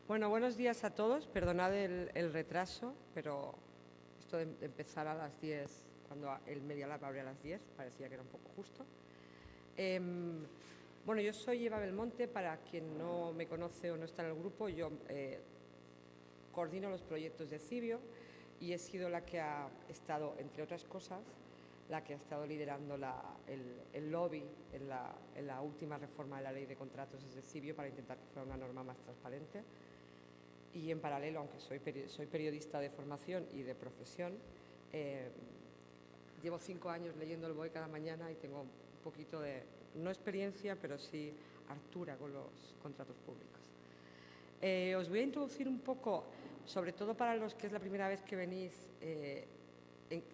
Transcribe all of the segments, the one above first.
Bueno, buenos días a todos. Perdonad el retraso, pero esto de empezar a las 10, cuando el Media Lab abre a las 10, parecía que era un poco justo. Bueno, yo soy Eva Belmonte. Para quien no me conoce o no está en el grupo, yo coordino los proyectos de Cibio y he sido la que ha estado, entre otras cosas, la que ha estado liderando el lobby en la última reforma de la ley de contratos de Cibio para intentar que fuera una norma más transparente. Y en paralelo, aunque soy periodista de formación y de profesión, llevo 5 años leyendo el BOE cada mañana y tengo un poquito de, no experiencia, pero sí hartura con los contratos públicos. Os voy a introducir un poco, sobre todo para los que es la primera vez que venís, en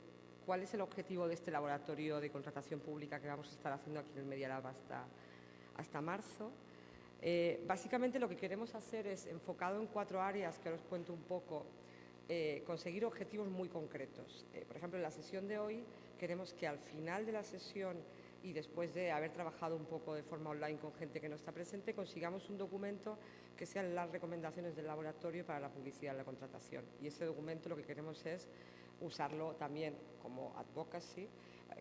cuál es el objetivo de este laboratorio de contratación pública que vamos a estar haciendo aquí en el Media Lab hasta marzo. Básicamente lo que queremos hacer es, enfocado en 4 áreas que ahora os cuento un poco, conseguir objetivos muy concretos. Por ejemplo, en la sesión de hoy queremos que al final de la sesión y después de haber trabajado un poco de forma online con gente que no está presente, consigamos un documento que sean las recomendaciones del laboratorio para la publicidad de la contratación. Y ese documento lo que queremos es usarlo también como advocacy,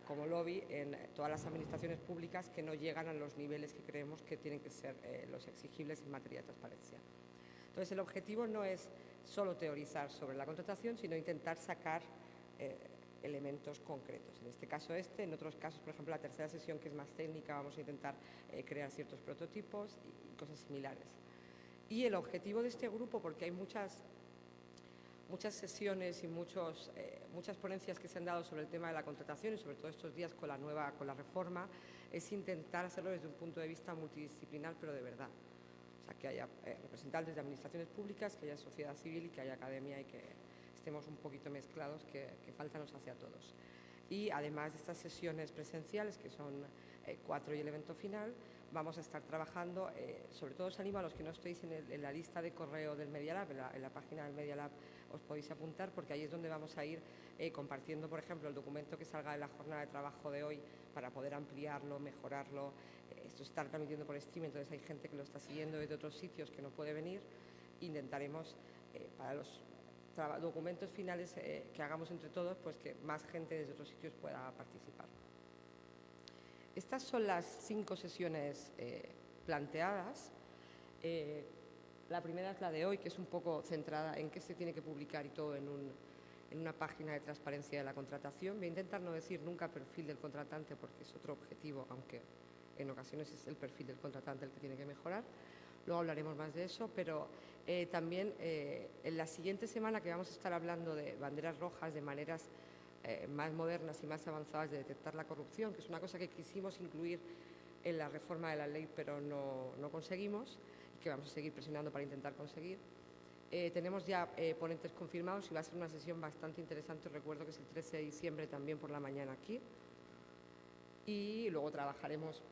como lobby en todas las administraciones públicas que no llegan a los niveles que creemos que tienen que ser los exigibles en materia de transparencia. Entonces, el objetivo no es solo teorizar sobre la contratación, sino intentar sacar elementos concretos. En este caso en otros casos, por ejemplo, la tercera sesión, que es más técnica, vamos a intentar crear ciertos prototipos y cosas similares. Y el objetivo de este grupo, porque hay muchas sesiones y muchas ponencias que se han dado sobre el tema de la contratación y sobre todo estos días con la reforma, es intentar hacerlo desde un punto de vista multidisciplinar, pero de verdad. O sea, que haya representantes de administraciones públicas, que haya sociedad civil y que haya academia y que estemos un poquito mezclados, que falta nos hace a todos. Y además de estas sesiones presenciales, que son 4 y el evento final, vamos a estar trabajando, sobre todo os animo a los que no estéis en la lista de correo del Media Lab, en la página del Media Lab os podéis apuntar, porque ahí es donde vamos a ir compartiendo, por ejemplo, el documento que salga de la jornada de trabajo de hoy para poder ampliarlo, mejorarlo. Esto se está transmitiendo por stream, entonces hay gente que lo está siguiendo desde otros sitios que no puede venir. Intentaremos, para los documentos finales que hagamos entre todos, pues que más gente desde otros sitios pueda participar. Estas son las 5 sesiones planteadas. La primera es la de hoy, que es un poco centrada en qué se tiene que publicar y todo en una página de transparencia de la contratación. Voy a intentar no decir nunca perfil del contratante, porque es otro objetivo, aunque en ocasiones es el perfil del contratante el que tiene que mejorar. Luego hablaremos más de eso, pero también en la siguiente semana, que vamos a estar hablando de banderas rojas, de maneras más modernas y más avanzadas de detectar la corrupción, que es una cosa que quisimos incluir en la reforma de la ley, pero no conseguimos, y que vamos a seguir presionando para intentar conseguir. Tenemos ya ponentes confirmados y va a ser una sesión bastante interesante. Os recuerdo que es el 13 de diciembre también por la mañana aquí. Y luego trabajaremos,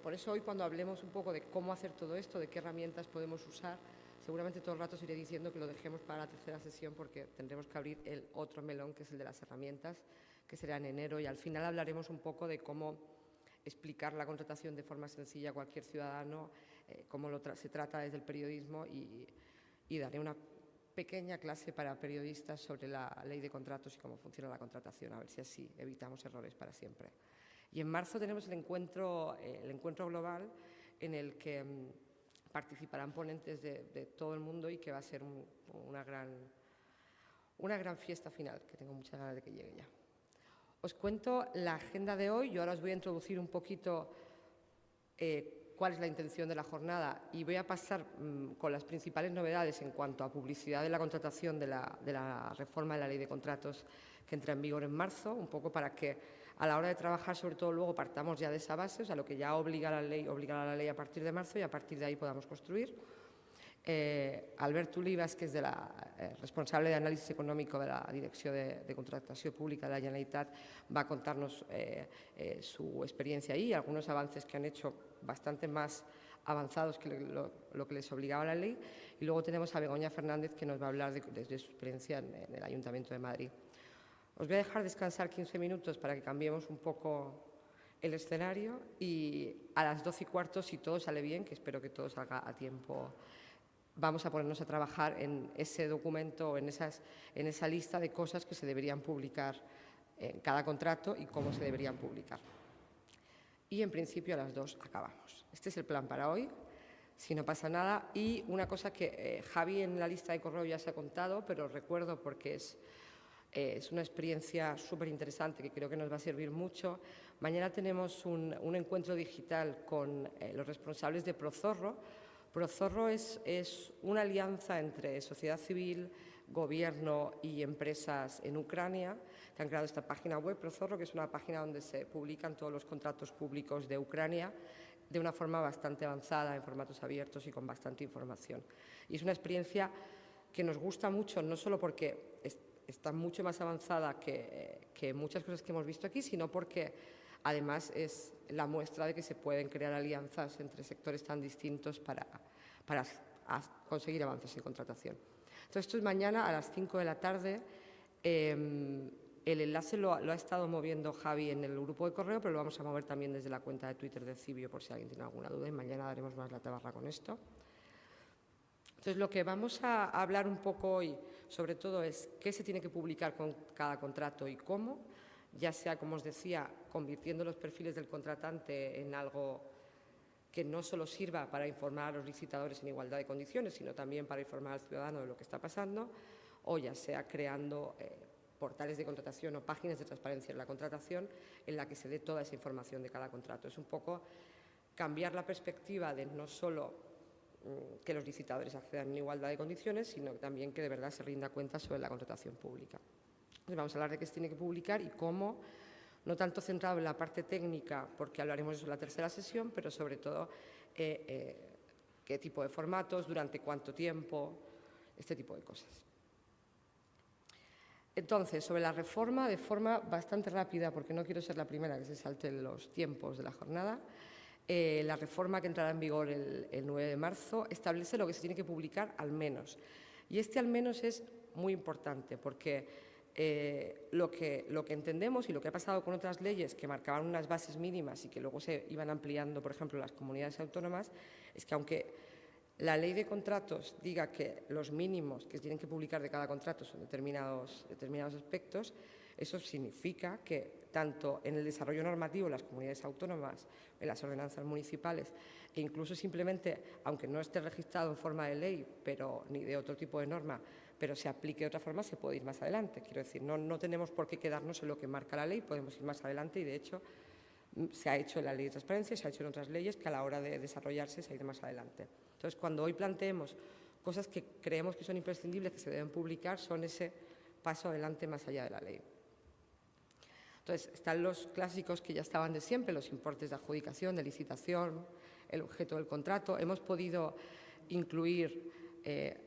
por eso hoy cuando hablemos un poco de cómo hacer todo esto, de qué herramientas podemos usar, seguramente todo el rato os iré diciendo que lo dejemos para la tercera sesión, porque tendremos que abrir el otro melón, que es el de las herramientas, que será en enero, y al final hablaremos un poco de cómo explicar la contratación de forma sencilla a cualquier ciudadano, cómo se trata desde el periodismo, y daré una pequeña clase para periodistas sobre la ley de contratos y cómo funciona la contratación, a ver si así evitamos errores para siempre. Y en marzo tenemos el encuentro global, en el que participarán ponentes de todo el mundo y que va a ser una gran fiesta final, que tengo muchas ganas de que llegue ya. Os cuento la agenda de hoy. Yo ahora os voy a introducir un poquito cuál es la intención de la jornada y voy a pasar con las principales novedades en cuanto a publicidad de la contratación de la reforma de la ley de contratos que entra en vigor en marzo, un poco para que a la hora de trabajar, sobre todo luego, partamos ya de esa base, o sea, lo que ya obligará a la ley a partir de marzo, y a partir de ahí podamos construir. Albert Olivas, que es responsable de análisis económico de la Direcció de Contratació Pública de la Generalitat, va a contarnos su experiencia ahí, algunos avances que han hecho bastante más avanzados que lo que les obligaba la ley. Y luego tenemos a Begoña Fernández, que nos va a hablar de su experiencia en el Ayuntamiento de Madrid. Os voy a dejar descansar 15 minutos para que cambiemos un poco el escenario, y a las 12:15, si todo sale bien, que espero que todo salga a tiempo, vamos a ponernos a trabajar en ese documento, en esa lista de cosas que se deberían publicar en cada contrato y cómo se deberían publicar. Y en principio a las 2 acabamos. Este es el plan para hoy, si no pasa nada. Y una cosa que Javi en la lista de correo ya se ha contado, pero recuerdo porque es una experiencia súper interesante que creo que nos va a servir mucho. Mañana tenemos un encuentro digital con los responsables de Prozorro. Prozorro es una alianza entre sociedad civil, gobierno y empresas en Ucrania, que han creado esta página web, Prozorro, que es una página donde se publican todos los contratos públicos de Ucrania de una forma bastante avanzada, en formatos abiertos y con bastante información. Y es una experiencia que nos gusta mucho, no solo porque está mucho más avanzada que muchas cosas que hemos visto aquí, sino porque además es la muestra de que se pueden crear alianzas entre sectores tan distintos para conseguir avances en contratación. Entonces, esto es mañana a las 5 de la tarde. El enlace lo ha estado moviendo Javi en el grupo de correo, pero lo vamos a mover también desde la cuenta de Twitter de Cibio por si alguien tiene alguna duda, y mañana daremos más la tabarra con esto. Entonces, lo que vamos a hablar un poco hoy, sobre todo, es qué se tiene que publicar con cada contrato y cómo, ya sea, como os decía, convirtiendo los perfiles del contratante en algo que no solo sirva para informar a los licitadores en igualdad de condiciones, sino también para informar al ciudadano de lo que está pasando, o ya sea creando portales de contratación o páginas de transparencia en la contratación en la que se dé toda esa información de cada contrato. Es un poco cambiar la perspectiva de no solo que los licitadores accedan en igualdad de condiciones, sino también que de verdad se rinda cuenta sobre la contratación pública. Entonces, vamos a hablar de qué se tiene que publicar y cómo, no tanto centrado en la parte técnica, porque hablaremos de eso en la tercera sesión, pero sobre todo qué tipo de formatos, durante cuánto tiempo, este tipo de cosas. Entonces, sobre la reforma, de forma bastante rápida, porque no quiero ser la primera que se salte los tiempos de la jornada, la reforma que entrará en vigor el 9 de marzo establece lo que se tiene que publicar al menos. Y este al menos es muy importante porque lo que entendemos y lo que ha pasado con otras leyes que marcaban unas bases mínimas y que luego se iban ampliando, por ejemplo, en las comunidades autónomas, es que aunque la ley de contratos diga que los mínimos que tienen que publicar de cada contrato son determinados aspectos, eso significa que tanto en el desarrollo normativo en las comunidades autónomas, en las ordenanzas municipales, e incluso simplemente, aunque no esté registrado en forma de ley, pero ni de otro tipo de norma, pero se aplique de otra forma, se puede ir más adelante. Quiero decir, no tenemos por qué quedarnos en lo que marca la ley, podemos ir más adelante y, de hecho, se ha hecho en la ley de transparencia, se ha hecho en otras leyes que a la hora de desarrollarse se ha ido más adelante. Entonces, cuando hoy planteemos cosas que creemos que son imprescindibles, que se deben publicar, son ese paso adelante más allá de la ley. Entonces, están los clásicos que ya estaban de siempre, los importes de adjudicación, de licitación, el objeto del contrato. Hemos podido incluir,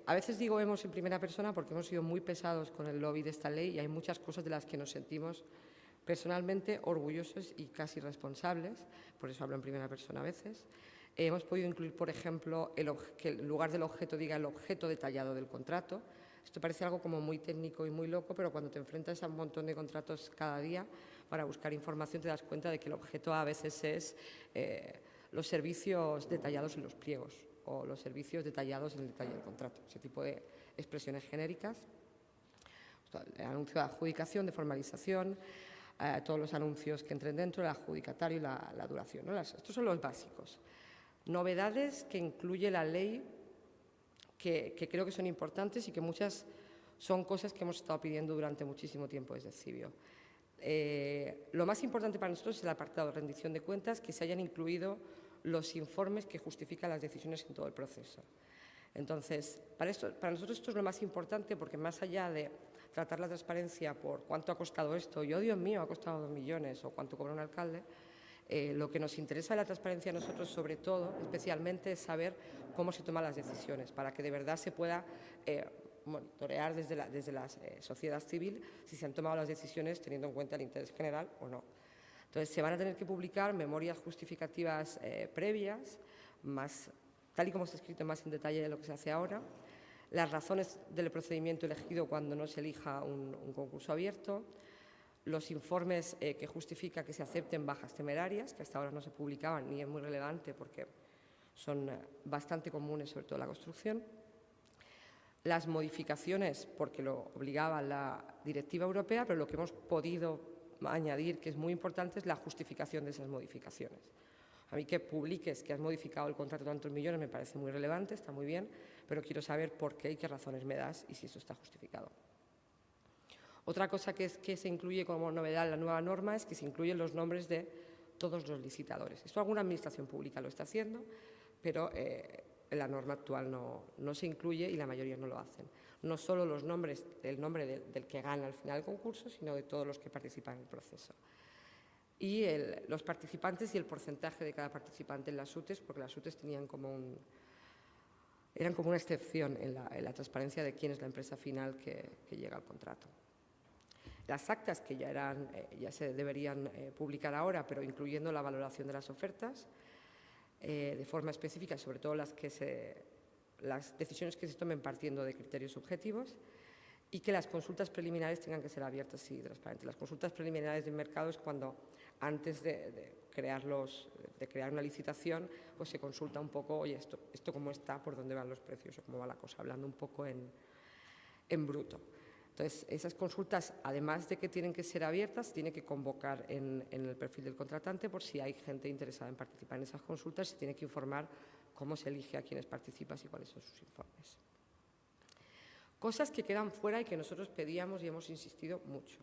a veces digo hemos en primera persona porque hemos sido muy pesados con el lobby de esta ley y hay muchas cosas de las que nos sentimos personalmente orgullosos y casi responsables, por eso hablo en primera persona a veces. Hemos podido incluir, por ejemplo, que en lugar del objeto diga el objeto detallado del contrato. Esto parece algo como muy técnico y muy loco, pero cuando te enfrentas a un montón de contratos cada día para buscar información te das cuenta de que el objeto a veces es los servicios detallados en los pliegos o los servicios detallados en el detalle del contrato, ese tipo de expresiones genéricas. El anuncio de adjudicación, de formalización, todos los anuncios que entren dentro, el adjudicatario y la duración, ¿no? Estos son los básicos. Novedades que incluye la ley que creo que son importantes y que muchas son cosas que hemos estado pidiendo durante muchísimo tiempo desde Cibio. Lo más importante para nosotros es el apartado de rendición de cuentas, que se hayan incluido los informes que justifican las decisiones en todo el proceso. Entonces, para nosotros esto es lo más importante porque más allá de tratar la transparencia por cuánto ha costado esto, y oh Dios mío, ha costado 2 millones o cuánto cobra un alcalde, lo que nos interesa de la transparencia a nosotros, sobre todo, especialmente, es saber cómo se toman las decisiones, para que de verdad se pueda monitorear desde la sociedad civil si se han tomado las decisiones teniendo en cuenta el interés general o no. Entonces, se van a tener que publicar memorias justificativas previas, tal y como está escrito más en detalle de lo que se hace ahora, las razones del procedimiento elegido cuando no se elija un concurso abierto, los informes que justifican que se acepten bajas temerarias, que hasta ahora no se publicaban y es muy relevante porque son bastante comunes, sobre todo en la construcción, las modificaciones, porque lo obligaba la directiva europea, pero lo que hemos podido añadir, que es muy importante, es la justificación de esas modificaciones. A mí que publiques que has modificado el contrato de tantos millones me parece muy relevante, está muy bien, pero quiero saber por qué y qué razones me das y si eso está justificado. Otra cosa que se incluye como novedad en la nueva norma es que se incluyen los nombres de todos los licitadores. Esto alguna administración pública lo está haciendo, pero en la norma actual no se incluye y la mayoría no lo hacen. No solo los nombres, el nombre del que gana al final el concurso, sino de todos los que participan en el proceso. Y los participantes y el porcentaje de cada participante en las UTEs, porque las UTEs tenían eran como una excepción en la transparencia de quién es la empresa final que llega al contrato. Las actas, que ya se deberían publicar ahora, pero incluyendo la valoración de las ofertas, de forma específica, sobre todo las decisiones que se tomen partiendo de criterios objetivos, y que las consultas preliminares tengan que ser abiertas y transparentes. Las consultas preliminares del mercado es cuando, antes de crear una licitación, pues se consulta un poco, oye, esto cómo está, por dónde van los precios o cómo va la cosa, hablando un poco en bruto. Entonces, esas consultas, además de que tienen que ser abiertas, tiene que convocar en el perfil del contratante por si hay gente interesada en participar en esas consultas, se tiene que informar cómo se elige a quienes participan y cuáles son sus informes. Cosas que quedan fuera y que nosotros pedíamos y hemos insistido mucho.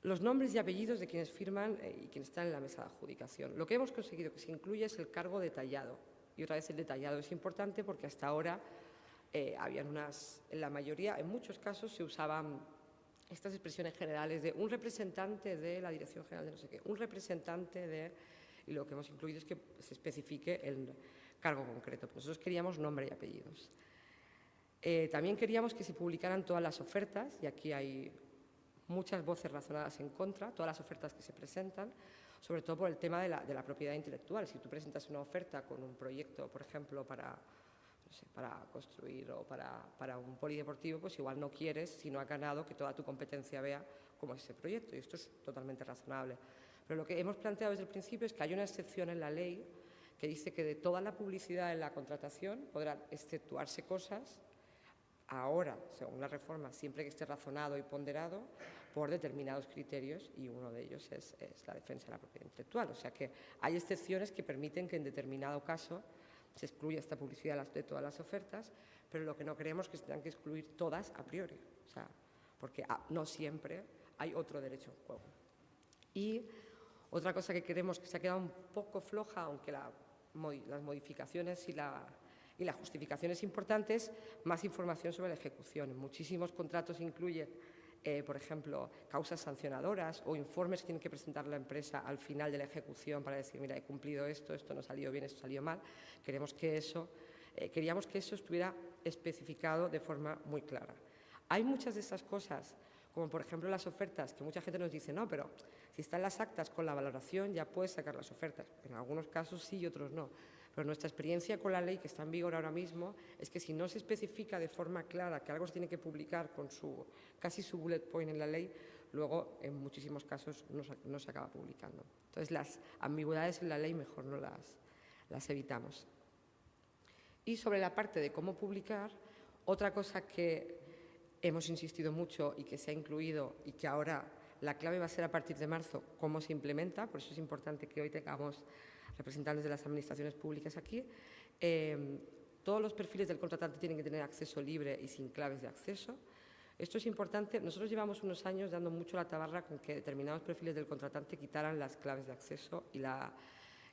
Los nombres y apellidos de quienes firman y quienes están en la mesa de adjudicación. Lo que hemos conseguido que se incluya es el cargo detallado. Y otra vez el detallado es importante porque hasta ahora en la mayoría, en muchos casos, se usaban estas expresiones generales de un representante de la Dirección General de no sé qué, un representante de... Y lo que hemos incluido es que se especifique el cargo concreto. Nosotros queríamos nombre y apellidos. También queríamos que se publicaran todas las ofertas, y aquí hay muchas voces razonadas en contra, todas las ofertas que se presentan, sobre todo por el tema de la propiedad intelectual. Si tú presentas una oferta con un proyecto, por ejemplo, para construir o para un polideportivo, pues igual no quieres, si no has ganado, que toda tu competencia vea cómo es ese proyecto, y esto es totalmente razonable. Pero lo que hemos planteado desde el principio es que hay una excepción en la ley que dice que de toda la publicidad en la contratación podrán exceptuarse cosas ahora, según la reforma, siempre que esté razonado y ponderado por determinados criterios, y uno de ellos es la defensa de la propiedad intelectual. O sea que hay excepciones que permiten que en determinado caso se excluya esta publicidad de todas las ofertas, pero lo que no queremos es que se tengan que excluir todas a priori, o sea, porque no siempre hay otro derecho en juego. Y otra cosa que queremos, que se ha quedado un poco floja, aunque las modificaciones y la justificación es importante, es más información sobre la ejecución. En muchísimos contratos incluye, por ejemplo, causas sancionadoras o informes que tiene que presentar la empresa al final de la ejecución para decir, mira, he cumplido esto no salió bien, esto salió mal. Queríamos que eso estuviera especificado de forma muy clara. Hay muchas de estas cosas, como por ejemplo las ofertas, que mucha gente nos dice, no, pero si están las actas con la valoración ya puedes sacar las ofertas. En algunos casos sí y otros no. Pero nuestra experiencia con la ley que está en vigor ahora mismo es que si no se especifica de forma clara que algo se tiene que publicar con casi su bullet point en la ley, luego en muchísimos casos no se acaba publicando. Entonces las ambigüedades en la ley mejor no las evitamos. Y sobre la parte de cómo publicar, otra cosa que hemos insistido mucho y que se ha incluido y que ahora la clave va a ser a partir de marzo cómo se implementa, por eso es importante que hoy tengamos representantes de las administraciones públicas aquí. Todos los perfiles del contratante tienen que tener acceso libre y sin claves de acceso. Esto es importante. Nosotros llevamos unos años dando mucho la tabarra con que determinados perfiles del contratante quitaran las claves de acceso y la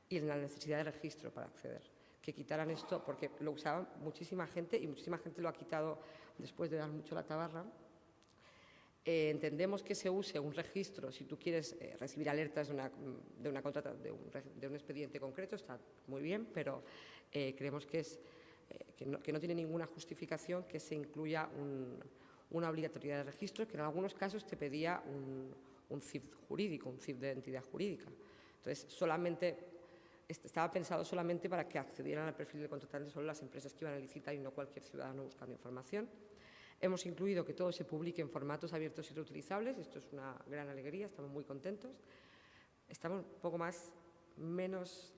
necesidad de registro para acceder. Que quitaran esto porque lo usaban muchísima gente y muchísima gente lo ha quitado después de dar mucho la tabarra. Entendemos que se use un registro si tú quieres recibir alertas de un expediente concreto, está muy bien, pero creemos que no tiene ninguna justificación que se incluya una obligatoriedad de registro, que en algunos casos te pedía un CIF jurídico, un CIF de entidad jurídica. Entonces, estaba pensado solamente para que accedieran al perfil del contratante solo las empresas que iban a licitar y no cualquier ciudadano buscando información. Hemos incluido que todo se publique en formatos abiertos y reutilizables. Esto es una gran alegría, estamos muy contentos. Estamos un poco menos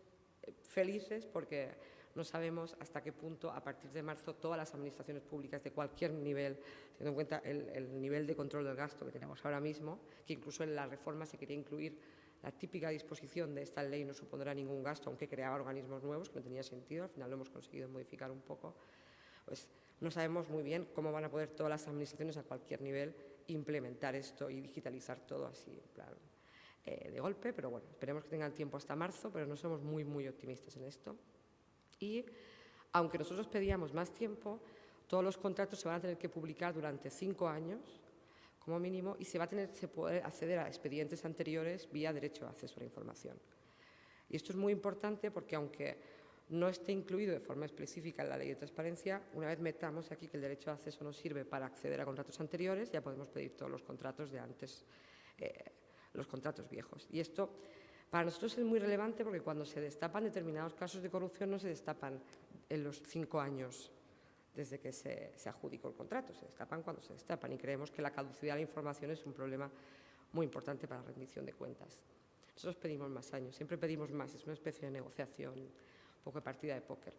felices porque no sabemos hasta qué punto, a partir de marzo, todas las administraciones públicas de cualquier nivel, teniendo en cuenta el nivel de control del gasto que tenemos ahora mismo, que incluso en la reforma se quería incluir la típica disposición de esta ley no supondrá ningún gasto, aunque creaba organismos nuevos, que no tenía sentido, al final lo hemos conseguido modificar un poco, pues no sabemos muy bien cómo van a poder todas las administraciones a cualquier nivel implementar esto y digitalizar todo así, en plan de golpe, pero bueno, esperemos que tengan tiempo hasta marzo, pero no somos muy optimistas en esto. Y aunque nosotros pedíamos más tiempo, todos los contratos se van a tener que publicar durante 5 años, como mínimo, y se puede acceder a expedientes anteriores vía derecho de acceso a la información. Y esto es muy importante porque, aunque no esté incluido de forma específica en la Ley de Transparencia, una vez metamos aquí que el derecho de acceso nos sirve para acceder a contratos anteriores, ya podemos pedir todos los contratos de antes, los contratos viejos. Y esto para nosotros es muy relevante porque cuando se destapan determinados casos de corrupción no se destapan en los 5 años desde que se adjudicó el contrato, se destapan cuando se destapan, y creemos que la caducidad de la información es un problema muy importante para la rendición de cuentas. Nosotros pedimos más años, siempre pedimos más, es una especie de negociación, un poco de partida de póker.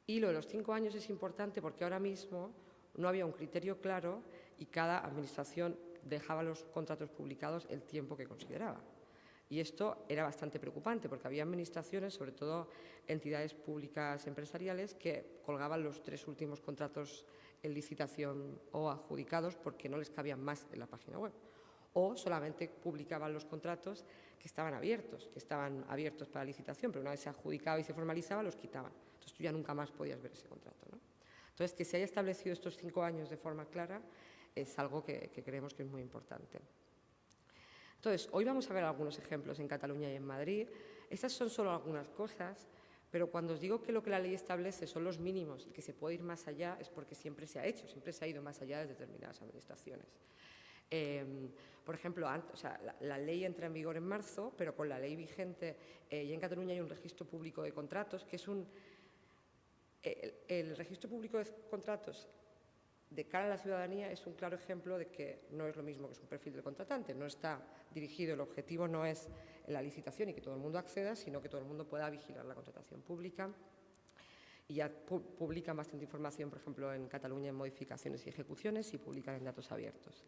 Y lo de los 5 años es importante porque ahora mismo no había un criterio claro y cada administración dejaba los contratos publicados el tiempo que consideraba. Y esto era bastante preocupante porque había administraciones, sobre todo entidades públicas empresariales, que colgaban los 3 últimos contratos en licitación o adjudicados porque no les cabían más en la página web. O solamente publicaban los contratos que estaban abiertos para licitación, pero una vez se adjudicaba y se formalizaba, los quitaban. Entonces tú ya nunca más podías ver ese contrato, ¿no? Entonces, que se haya establecido estos 5 años de forma clara es algo que creemos que es muy importante. Entonces, hoy vamos a ver algunos ejemplos en Cataluña y en Madrid. Estas son solo algunas cosas, pero cuando os digo que lo que la ley establece son los mínimos y que se puede ir más allá, es porque siempre se ha hecho, siempre se ha ido más allá de determinadas administraciones. Por ejemplo, la ley entra en vigor en marzo, pero con la ley vigente y en Cataluña hay un registro público de contratos, que es el registro público de contratos de cara a la ciudadanía es un claro ejemplo de que no es lo mismo que es un perfil del contratante, no está dirigido, el objetivo no es la licitación y que todo el mundo acceda, sino que todo el mundo pueda vigilar la contratación pública. Y ya publican bastante información, por ejemplo, en Cataluña en modificaciones y ejecuciones, y publican en datos abiertos.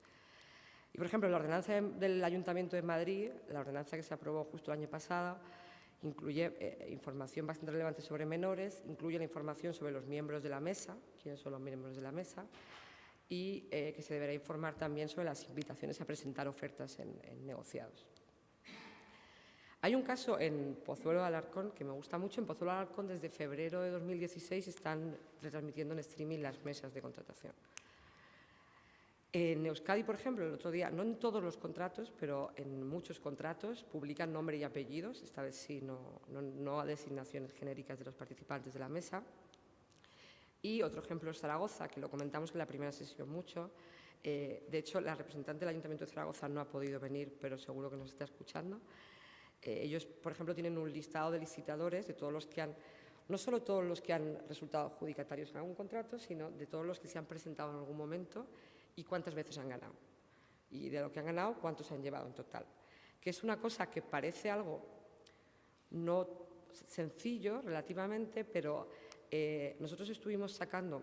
Y, por ejemplo, la ordenanza del Ayuntamiento de Madrid, la ordenanza que se aprobó justo el año pasado, incluye información bastante relevante sobre menores, incluye la información sobre los miembros de la mesa, quiénes son los miembros de la mesa, y que se deberá informar también sobre las invitaciones a presentar ofertas en negociados. Hay un caso en Pozuelo de Alarcón que me gusta mucho. En Pozuelo de Alarcón, desde febrero de 2016, están retransmitiendo en streaming las mesas de contratación. En Euskadi, por ejemplo, el otro día, no en todos los contratos, pero en muchos contratos, publican nombre y apellidos, esta vez sí, no a designaciones genéricas de los participantes de la mesa. Y otro ejemplo es Zaragoza, que lo comentamos en la primera sesión mucho. De hecho, la representante del Ayuntamiento de Zaragoza no ha podido venir, pero seguro que nos está escuchando. Ellos, por ejemplo, tienen un listado de licitadores de todos los que han, no solo todos los que han resultado adjudicatarios en algún contrato, sino de todos los que se han presentado en algún momento y cuántas veces han ganado. Y de lo que han ganado, cuántos han llevado en total. Que es una cosa que parece algo no sencillo relativamente, pero nosotros estuvimos sacando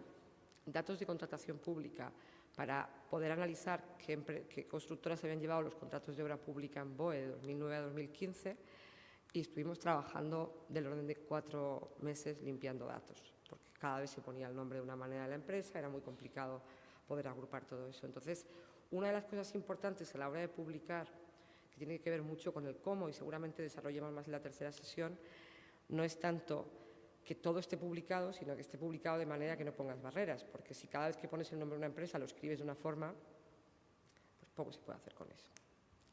datos de contratación pública para poder analizar qué constructoras habían llevado los contratos de obra pública en BOE de 2009 a 2015, y estuvimos trabajando del orden de 4 meses limpiando datos, porque cada vez se ponía el nombre de una manera de la empresa, era muy complicado poder agrupar todo eso. Entonces, una de las cosas importantes a la hora de publicar, que tiene que ver mucho con el cómo, y seguramente desarrollemos más en la tercera sesión, no es tanto que todo esté publicado, sino que esté publicado de manera que no pongas barreras, porque si cada vez que pones el nombre de una empresa lo escribes de una forma, pues poco se puede hacer con eso.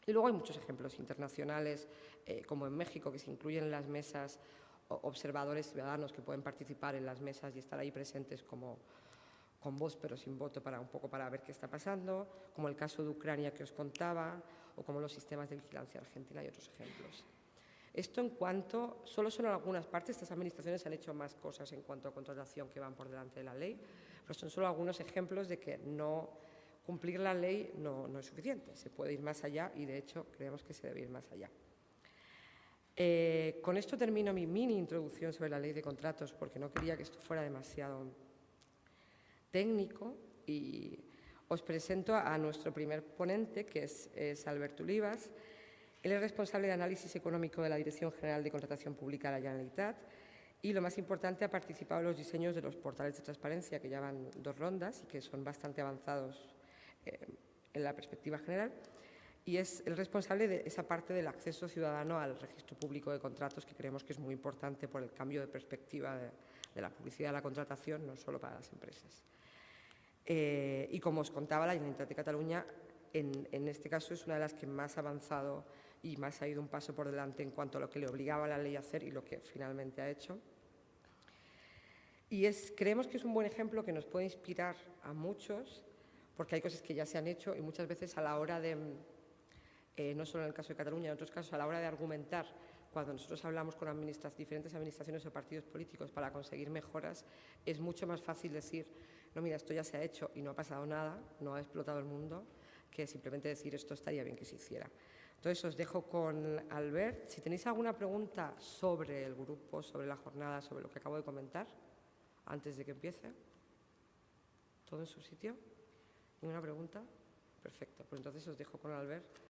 Y luego hay muchos ejemplos internacionales, como en México, que se incluyen en las mesas observadores ciudadanos que pueden participar en las mesas y estar ahí presentes como con voz pero sin voto, un poco para ver qué está pasando, como el caso de Ucrania que os contaba, o como los sistemas de vigilancia argentina y otros ejemplos. Esto en cuanto, solo son algunas partes, estas administraciones han hecho más cosas en cuanto a contratación que van por delante de la ley, pero son solo algunos ejemplos de que no cumplir la ley no es suficiente, se puede ir más allá y de hecho creemos que se debe ir más allá. Con esto termino mi mini introducción sobre la ley de contratos, porque no quería que esto fuera demasiado técnico, y os presento a nuestro primer ponente, que es Alberto Olivas. Él es responsable de análisis económico de la Dirección General de Contratación Pública de la Generalitat y, lo más importante, ha participado en los diseños de los portales de transparencia, que ya van 2 rondas y que son bastante avanzados en la perspectiva general. Y es el responsable de esa parte del acceso ciudadano al registro público de contratos, que creemos que es muy importante por el cambio de perspectiva de la publicidad de la contratación, no solo para las empresas. Y como os contaba, la Generalitat de Cataluña, en este caso, es una de las que más ha avanzado y más ha ido un paso por delante en cuanto a lo que le obligaba la ley a hacer y lo que finalmente ha hecho. Y creemos que es un buen ejemplo que nos puede inspirar a muchos, porque hay cosas que ya se han hecho y muchas veces a la hora de, no solo en el caso de Cataluña, en otros casos, a la hora de argumentar, cuando nosotros hablamos con diferentes administraciones o partidos políticos para conseguir mejoras, es mucho más fácil decir, no, mira, esto ya se ha hecho y no ha pasado nada, no ha explotado el mundo, que simplemente decir esto estaría bien que se hiciera. Entonces os dejo con Albert. Si tenéis alguna pregunta sobre el grupo, sobre la jornada, sobre lo que acabo de comentar, antes de que empiece. ¿Todo en su sitio? ¿Ninguna pregunta? Perfecto, pues entonces os dejo con Albert.